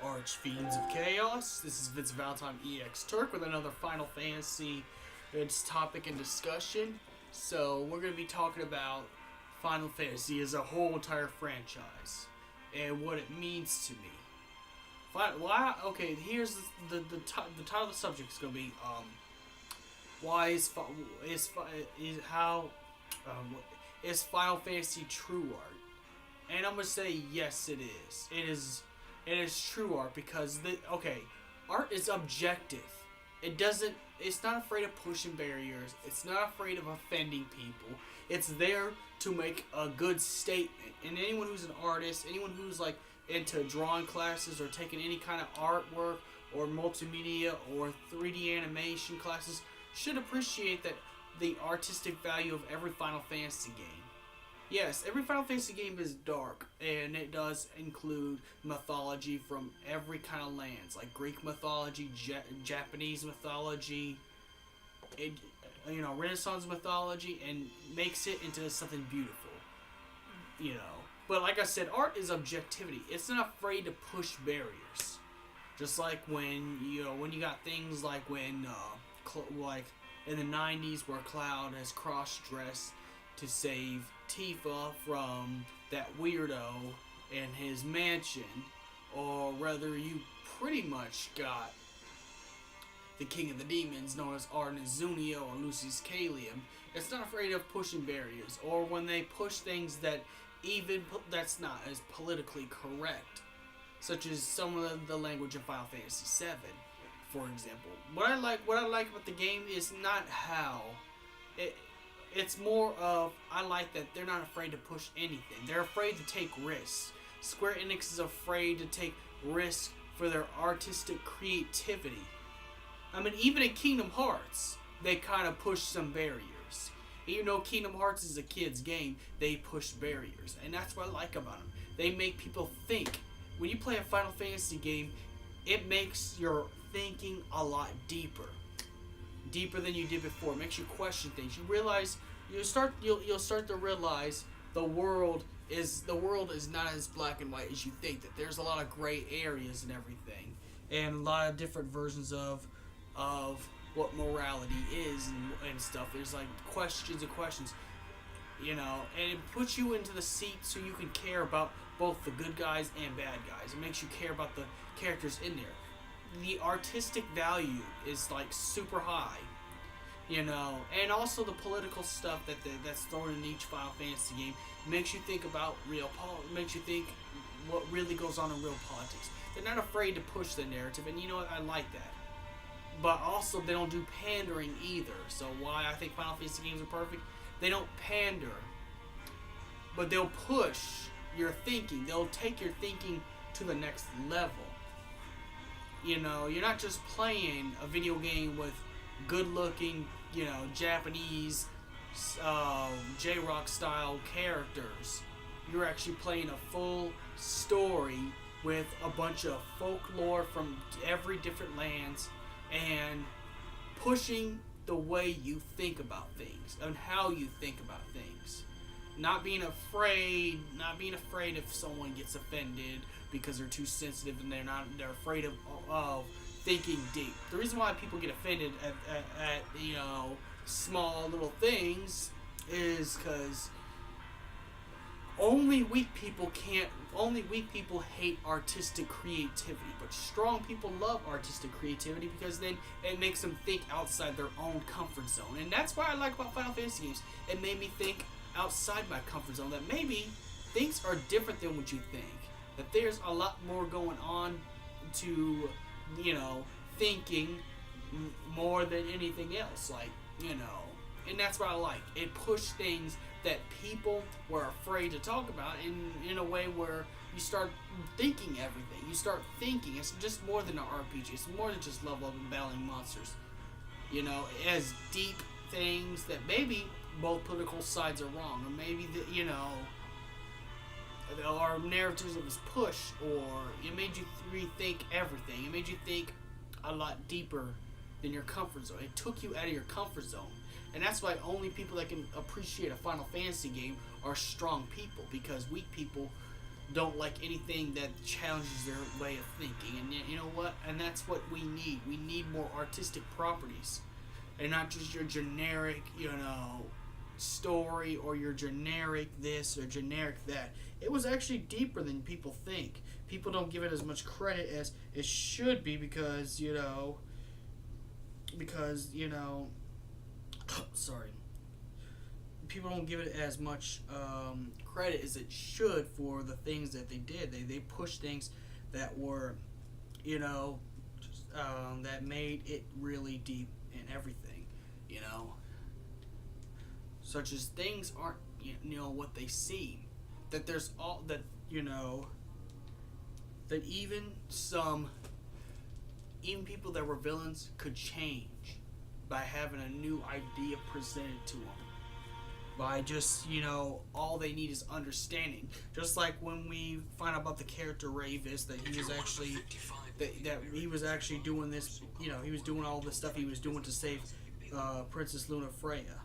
Archfiends of Chaos. This is Vince Valentine EX Turk with another Final Fantasy topic and discussion. So we're going to be talking about Final Fantasy as a whole entire franchise and what it means to me. Why? Okay, here's the title of the subject is going to be why is Final Fantasy true art? And I'm gonna say yes, it is. It is true art because art is objective. It's not afraid of pushing barriers. It's not afraid of offending people. It's there to make a good statement. And anyone who's an artist, anyone who's like into drawing classes or taking any kind of artwork or multimedia or 3D animation classes should appreciate that the artistic value of every Final Fantasy game. Yes, every Final Fantasy game is dark, and it does include mythology from every kind of lands, like Greek mythology, Japanese mythology, Renaissance mythology, and makes it into something beautiful. But like I said, art is objectivity. It's not afraid to push barriers. Just like when you got things like when like in the 90s where Cloud has cross-dressed to save Tifa from that weirdo in his mansion, or rather you pretty much got the King of the Demons known as Arnezunia or Lucius Caelum. It's not afraid of pushing barriers, or when they push things that's not as politically correct, such as some of the language in Final Fantasy VII, for example. What I like about the game is not how it's more of, I like that they're not afraid to push anything. They're afraid to take risks. Square Enix is afraid to take risks for their artistic creativity. I mean, even in Kingdom Hearts, they kind of push some barriers. Even though Kingdom Hearts is a kid's game, they push barriers. And that's what I like about them. They make people think. When you play a Final Fantasy game, it makes your thinking a lot deeper than you did before. It makes you question things. You'll start to realize the world is not as black and white as you think. That there's a lot of gray areas and everything, and a lot of different versions of what morality is and stuff. There's like questions and questions, and it puts you into the seat so you can care about both the good guys and bad guys. It makes you care about the characters in there. The artistic value is like super high, and also the political stuff that's thrown in each Final Fantasy game makes you think about makes you think what really goes on in real politics. They're not afraid to push the narrative, and I like that. But also they don't do pandering either. So why I think Final Fantasy games are perfect? They don't pander, but they'll push your thinking. They'll take your thinking to the next level. You're not just playing a video game with good-looking, Japanese J-Rock style characters. You're actually playing a full story with a bunch of folklore from every different lands and pushing the way you think about things and how you think about things. Not being afraid if someone gets offended because they're too sensitive and they're afraid of thinking deep. The reason why people get offended at small little things is because only weak people hate artistic creativity, but strong people love artistic creativity because then it makes them think outside their own comfort zone. And that's what I like about Final Fantasy games. It made me think outside my comfort zone, that maybe things are different than what you think, that there's a lot more going on to thinking more than anything else, and that's what I like. It pushed things that people were afraid to talk about in a way where you start thinking everything. You start thinking it's just more than an RPG. It's more than just level up and battling monsters. It has deep things that maybe both political sides are wrong, or maybe our narratives that was pushed, or it made you rethink everything. It made you think a lot deeper than your comfort zone. It took you out of your comfort zone. And that's why only people that can appreciate a Final Fantasy game are strong people, because weak people don't like anything that challenges their way of thinking. And you know what? And that's what we need. We need more artistic properties, and not just your generic, story or your generic this or generic that. It was actually deeper than people think. People don't give it as much credit as it should be because sorry, people don't give it as much credit as it should for the things that they did. They pushed things that were, that made it really deep in everything, such as things aren't what they seem. That there's all that that even people that were villains could change by having a new idea presented to them. By just, all they need is understanding. Just like when we find out about the character Ravis, that he was actually that he was actually doing this, he was doing all this stuff he was doing to save Princess Luna Freya.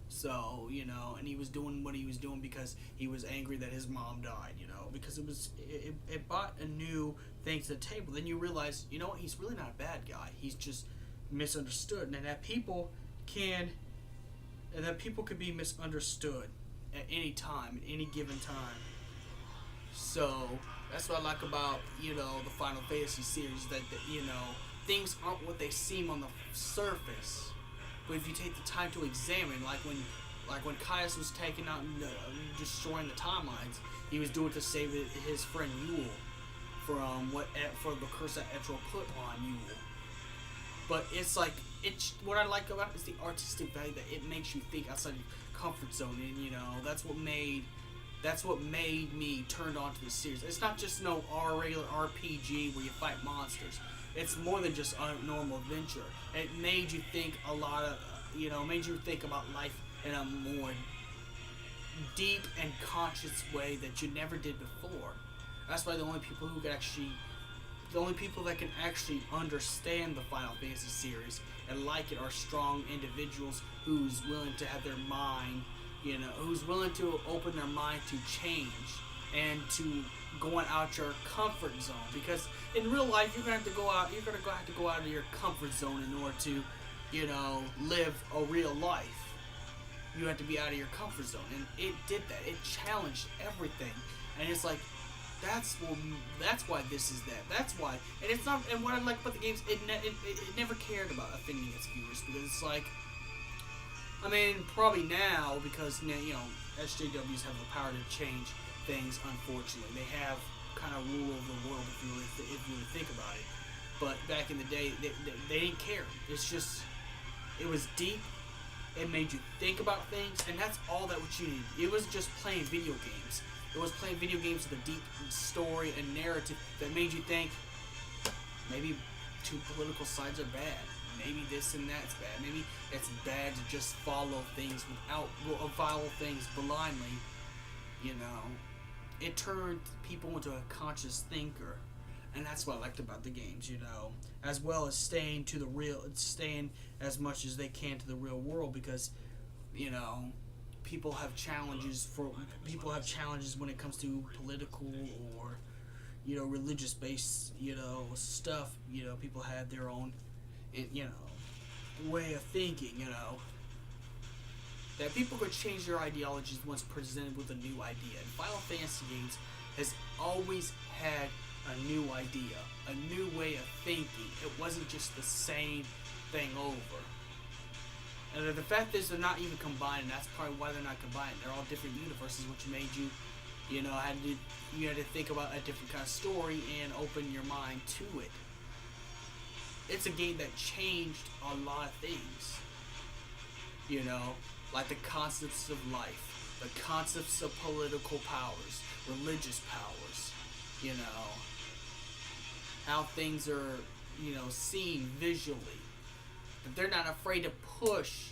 So, and he was doing what he was doing because he was angry that his mom died, because it brought a new thing to the table. Then you realize, he's really not a bad guy. He's just misunderstood, and that people can be misunderstood at any time, at any given time. So that's what I like about the Final Fantasy series, that things aren't what they seem on the surface. But if you take the time to examine, like when Caius was taking out and destroying the timelines, he was doing it to save his friend Yule from the curse that Etrel put on Yule. But what I like about it is the artistic value, that it makes you think outside your comfort zone, and that's what made me turned on to the series. It's not just no regular RPG where you fight monsters. It's more than just a normal adventure. It made you think made you think about life in a more deep and conscious way that you never did before. That's why the only people that can actually understand the Final Fantasy series and like it are strong individuals who's willing to have their mind, who's willing to open their mind to change and to going out your comfort zone. Because in real life, you're gonna have to go out of your comfort zone in order to, live a real life. You have to be out of your comfort zone, and it did that. It challenged everything, and it's like, that's why this is that. That's why, and it's not. And what I like about the games, it never cared about offending its viewers, because it's like, probably now, because SJWs have the power to change things. Unfortunately, they have kind of rule over the world if you really think about it. But back in the day, they didn't care. It's just, it was deep. It made you think about things, and that's all that what you needed. It was just playing video games. It was playing video games with a deep story and narrative that made you think, maybe two political sides are bad. Maybe this and that's bad. Maybe it's bad to just follow things blindly. It turned people into a conscious thinker, and that's what I liked about the games. As well as staying as much as they can to the real world, because people have challenges when it comes to political or religious based stuff. People have their own way of thinking, that people could change their ideologies once presented with a new idea. And Final Fantasy games has always had a new idea, a new way of thinking. It wasn't just the same thing over. And the fact is they're not even combined, and that's probably why they're not combined. They're all different universes, which made you, you had to think about a different kind of story and open your mind to it. It's a game that changed a lot of things. Like the concepts of life, the concepts of political powers, religious powers, how things are, seen visually. That they're not afraid to push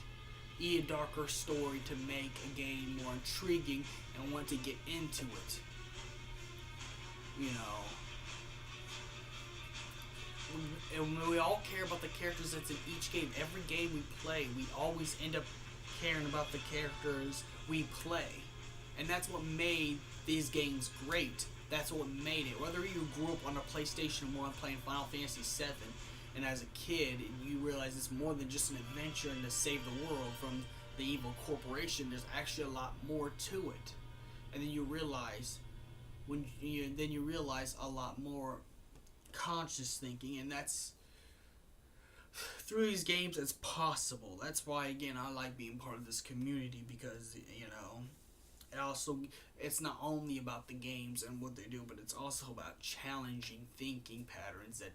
a darker story to make a game more intriguing and want to get into it. And we all care about the characters that's in each game. Every game we play, we always end up caring about the characters we play. And that's what made these games great. That's what made it. Whether you grew up on a PlayStation 1 playing Final Fantasy 7, and as a kid you realize it's more than just an adventure and to save the world from the evil corporation, there's actually a lot more to it. And then you realize a lot more conscious thinking, and that's through these games it's possible. That's why, again, I like being part of this community, because it's not only about the games and what they do, but it's also about challenging thinking patterns that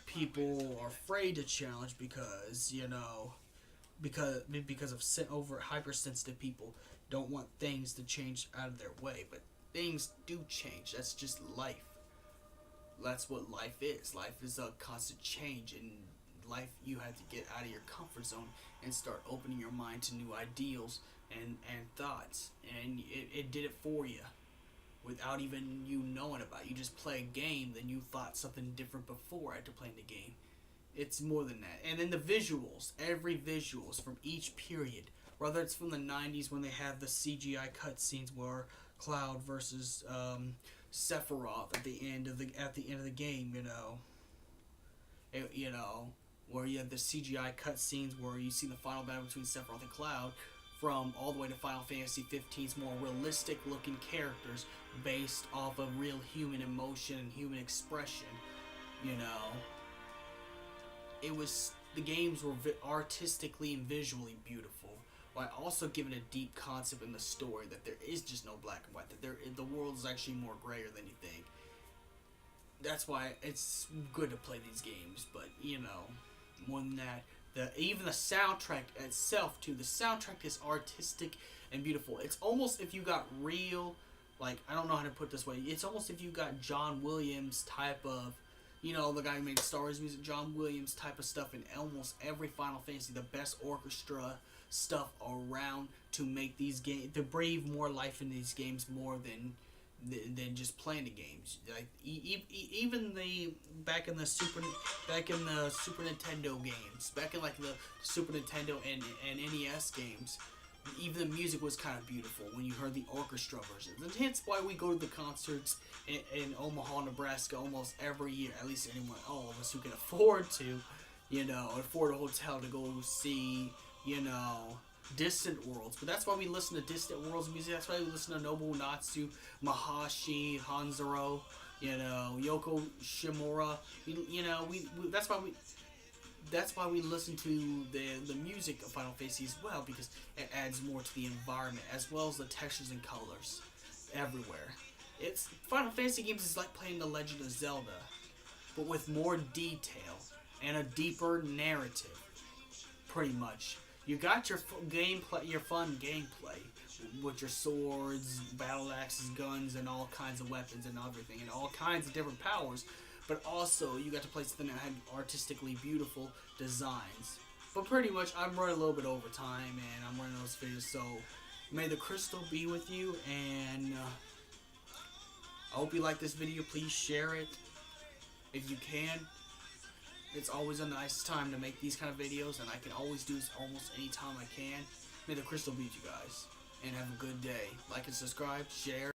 people are afraid to challenge because of over hypersensitive people don't want things to change out of their way. But things do change. That's just life. That's what life is. Life is a constant change. In life, you have to get out of your comfort zone and start opening your mind to new ideals and thoughts. And it did it for you without even you knowing about it. You just play a game, then you thought something different before after playing the game. It's more than that. And then the visuals, every visuals from each period, whether it's from the 90s when they have the CGI cutscenes where Cloud versus Sephiroth at the end of the game, where you have the CGI cutscenes where you see the final battle between Sephiroth and Cloud, from all the way to Final Fantasy 15's more realistic looking characters based off of real human emotion and human expression. The games were artistically and visually beautiful, while also giving a deep concept in the story that there is just no black and white, that the world is actually more grayer than you think. That's why it's good to play these games. But more than that, even the soundtrack itself too. The soundtrack is artistic and beautiful. It's almost if you got real, I don't know how to put it this way. It's almost if you got John Williams type of, the guy who made Star Wars music, John Williams type of stuff in almost every Final Fantasy. The best orchestra stuff around to make these games, to breathe more life in these games more than just playing the games. Even back in the Super Nintendo games, back in the Super Nintendo and NES games, even the music was kind of beautiful when you heard the orchestra versions. And hence why we go to the concerts in Omaha, Nebraska almost every year. At least all of us who can afford to, afford a hotel to go see, Distant Worlds. But that's why we listen to Distant Worlds music. That's why we listen to Nobuo Natsu, Mahashi, Hanzaro, Yoko Shimura. That's why we listen to the music of Final Fantasy as well, because it adds more to the environment as well as the textures and colors everywhere. It's Final Fantasy games is like playing The Legend of Zelda, but with more detail and a deeper narrative. Pretty much, you got your gameplay, your fun gameplay with your swords, battle axes, guns, and all kinds of weapons and everything, and all kinds of different powers. But also, you got to play something that had artistically beautiful designs. But pretty much, I'm running a little bit over time, and I'm running those videos, so may the crystal be with you, and I hope you like this video. Please share it if you can. It's always a nice time to make these kind of videos, and I can always do this almost any time I can. May the crystal be with you guys, and have a good day. Like and subscribe, share.